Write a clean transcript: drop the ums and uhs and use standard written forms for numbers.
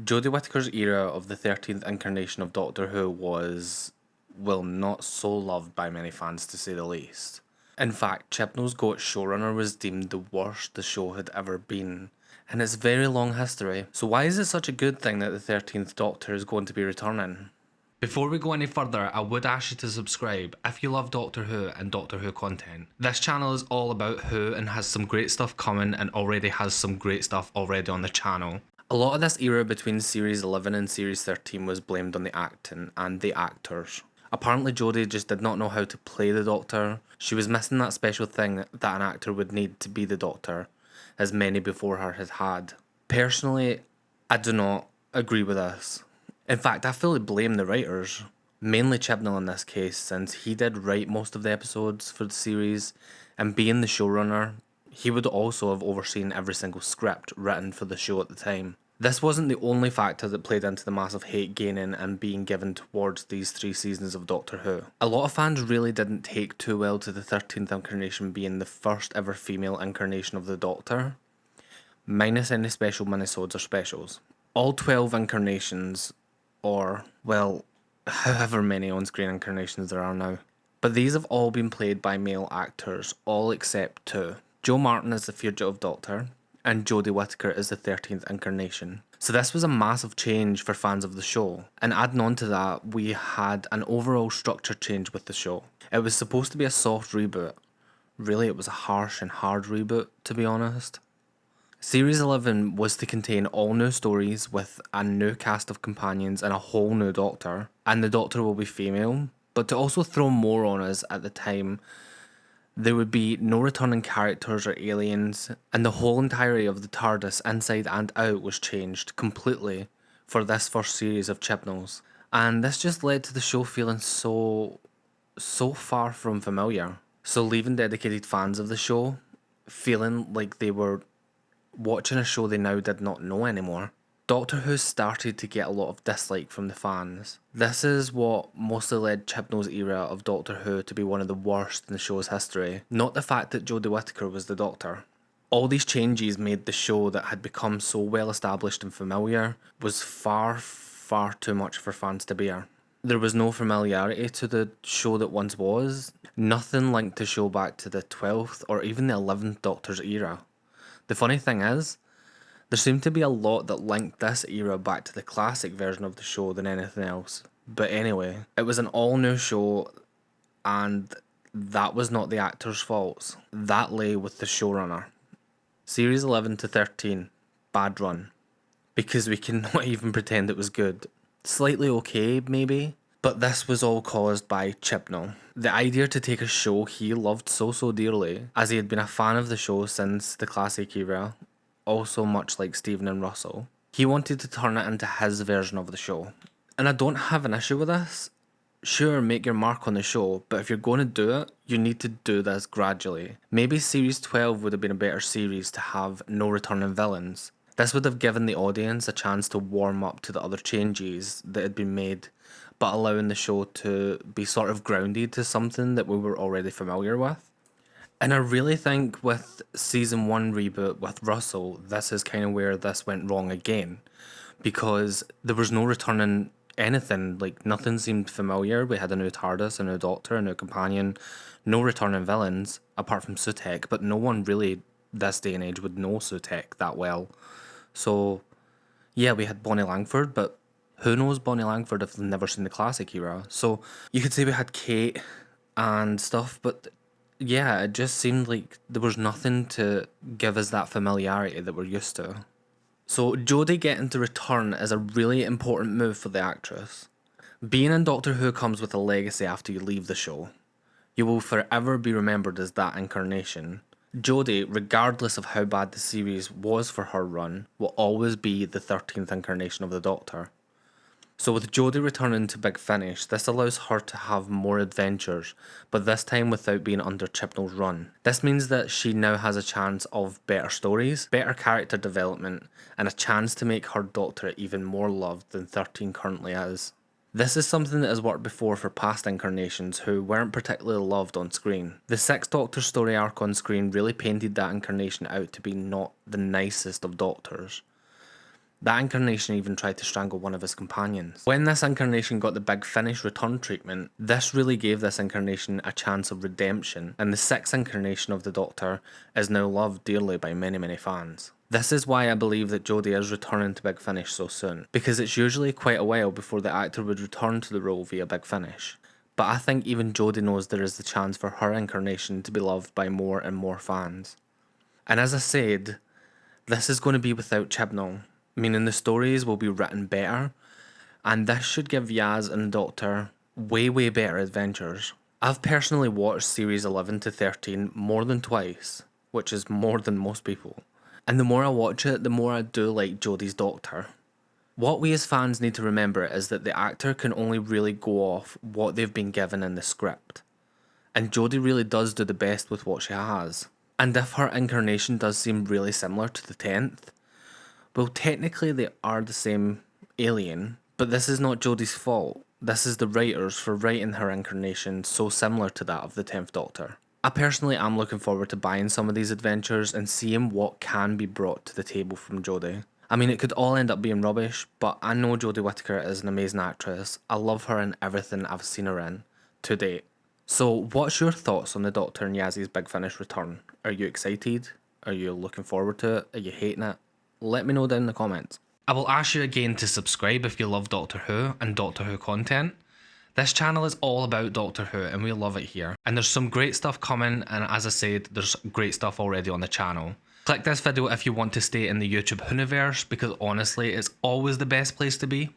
Jodie Whittaker's era of the 13th incarnation of Doctor Who was, well, not so loved by many fans to say the least. In fact, Chibnall's GOAT showrunner was deemed the worst the show had ever been in its very long history. So why is it such a good thing that the 13th Doctor is going to be returning? Before we go any further, I would ask you to subscribe if you love Doctor Who and Doctor Who content. This channel is all about Who and has some great stuff coming and already has some great stuff already on the channel. A lot of this era between Series 11 and Series 13 was blamed on the acting and the actors. Apparently Jodie just did not know how to play the Doctor. She was missing that special thing that an actor would need to be the Doctor, as many before her had had. Personally, I do not agree with this. In fact, I fully blame the writers, mainly Chibnall in this case, since he did write most of the episodes for the series, and being the showrunner, he would also have overseen every single script written for the show at the time. This wasn't the only factor that played into the massive hate gaining and being given towards these 3 seasons of Doctor Who. A lot of fans really didn't take too well to the 13th incarnation being the first ever female incarnation of the Doctor, minus any special minisodes or specials. All 12 incarnations, or, well, however many on-screen incarnations there are now. But these have all been played by male actors, all except 2. Joe Martin is the Fugitive Doctor, and Jodie Whittaker is the 13th incarnation. So this was a massive change for fans of the show, and adding on to that, we had an overall structure change with the show. It was supposed to be a soft reboot. Really, it was a harsh and hard reboot, to be honest. Series 11 was to contain all new stories with a new cast of companions and a whole new Doctor, and the Doctor will be female, but to also throw more on us at the time, there would be no returning characters or aliens, and the whole entirety of the Tardis inside and out was changed completely for this first series of Chibnall's. And this just led to the show feeling so far from familiar. So leaving dedicated fans of the show feeling like they were watching a show they now did not know anymore. Doctor Who started to get a lot of dislike from the fans. This is what mostly led Chibnall's era of Doctor Who to be one of the worst in the show's history, not the fact that Jodie Whittaker was the Doctor. All these changes made the show that had become so well established and familiar was far too much for fans to bear. There was no familiarity to the show that once was, nothing linked the show back to the 12th or even the 11th Doctor's era. The funny thing is, there seemed to be a lot that linked this era back to the classic version of the show than anything else. But anyway, it was an all-new show, and that was not the actors' faults. That lay with the showrunner. Series 11 to 13, bad run. Because we cannot even pretend it was good. Slightly okay, maybe, but this was all caused by Chibnall. The idea to take a show he loved so dearly, as he had been a fan of the show since the classic era, also much like Steven and Russell, he wanted to turn it into his version of the show. And I don't have an issue with this. Sure, make your mark on the show, but if you're going to do it, you need to do this gradually. Maybe Series 12 would have been a better series to have no returning villains. This would have given the audience a chance to warm up to the other changes that had been made, but allowing the show to be sort of grounded to something that we were already familiar with. And I really think with Season 1 reboot with Russell, this is kind of where this went wrong again. Because there was no returning anything, like nothing seemed familiar. We had a new TARDIS, a new Doctor, a new companion, no returning villains, apart from Sutekh, but no one really, this day and age, would know Sutekh that well. So, yeah, we had Bonnie Langford, but who knows Bonnie Langford if they've never seen the classic era? So, you could say we had Kate and stuff, but yeah, it just seemed like there was nothing to give us that familiarity that we're used to. So Jodie getting to return is a really important move for the actress. Being in Doctor Who comes with a legacy after you leave the show. You will forever be remembered as that incarnation. Jodie, regardless of how bad the series was for her run, will always be the 13th incarnation of the Doctor. So with Jodie returning to Big Finish, this allows her to have more adventures, but this time without being under Chibnall's run. This means that she now has a chance of better stories, better character development, and a chance to make her Doctor even more loved than 13 currently is. This is something that has worked before for past incarnations who weren't particularly loved on screen. The 6th Doctor story arc on screen really painted that incarnation out to be not the nicest of Doctors. That incarnation even tried to strangle one of his companions. When this incarnation got the Big Finish return treatment, this really gave this incarnation a chance of redemption, and the 6th incarnation of the Doctor is now loved dearly by many fans. This is why I believe that Jodie is returning to Big Finish so soon, because it's usually quite a while before the actor would return to the role via Big Finish. But I think even Jodie knows there is the chance for her incarnation to be loved by more and more fans. And as I said, this is going to be without ᴄᴏ, meaning the stories will be written better, and this should give Yaz and the Doctor way better adventures. I've personally watched series 11 to 13 more than twice, which is more than most people. And the more I watch it, the more I do like Jodie's Doctor. What we as fans need to remember is that the actor can only really go off what they've been given in the script. And Jodie really does do the best with what she has. And if her incarnation does seem really similar to the 10th, well, technically they are the same alien, but this is not Jodie's fault. This is the writers for writing her incarnation so similar to that of the 10th Doctor. I personally am looking forward to buying some of these adventures and seeing what can be brought to the table from Jodie. I mean, it could all end up being rubbish, but I know Jodie Whittaker is an amazing actress. I love her in everything I've seen her in to date. So what's your thoughts on the Doctor and Yaz's Big Finish return? Are you excited? Are you looking forward to it? Are you hating it? Let me know down in the comments. I will ask you again to subscribe if you love Doctor Who and Doctor Who content. This channel is all about Doctor Who and we love it here. And there's some great stuff coming, and as I said, there's great stuff already on the channel. Click this video if you want to stay in the YouTube Whoniverse, because honestly, it's always the best place to be.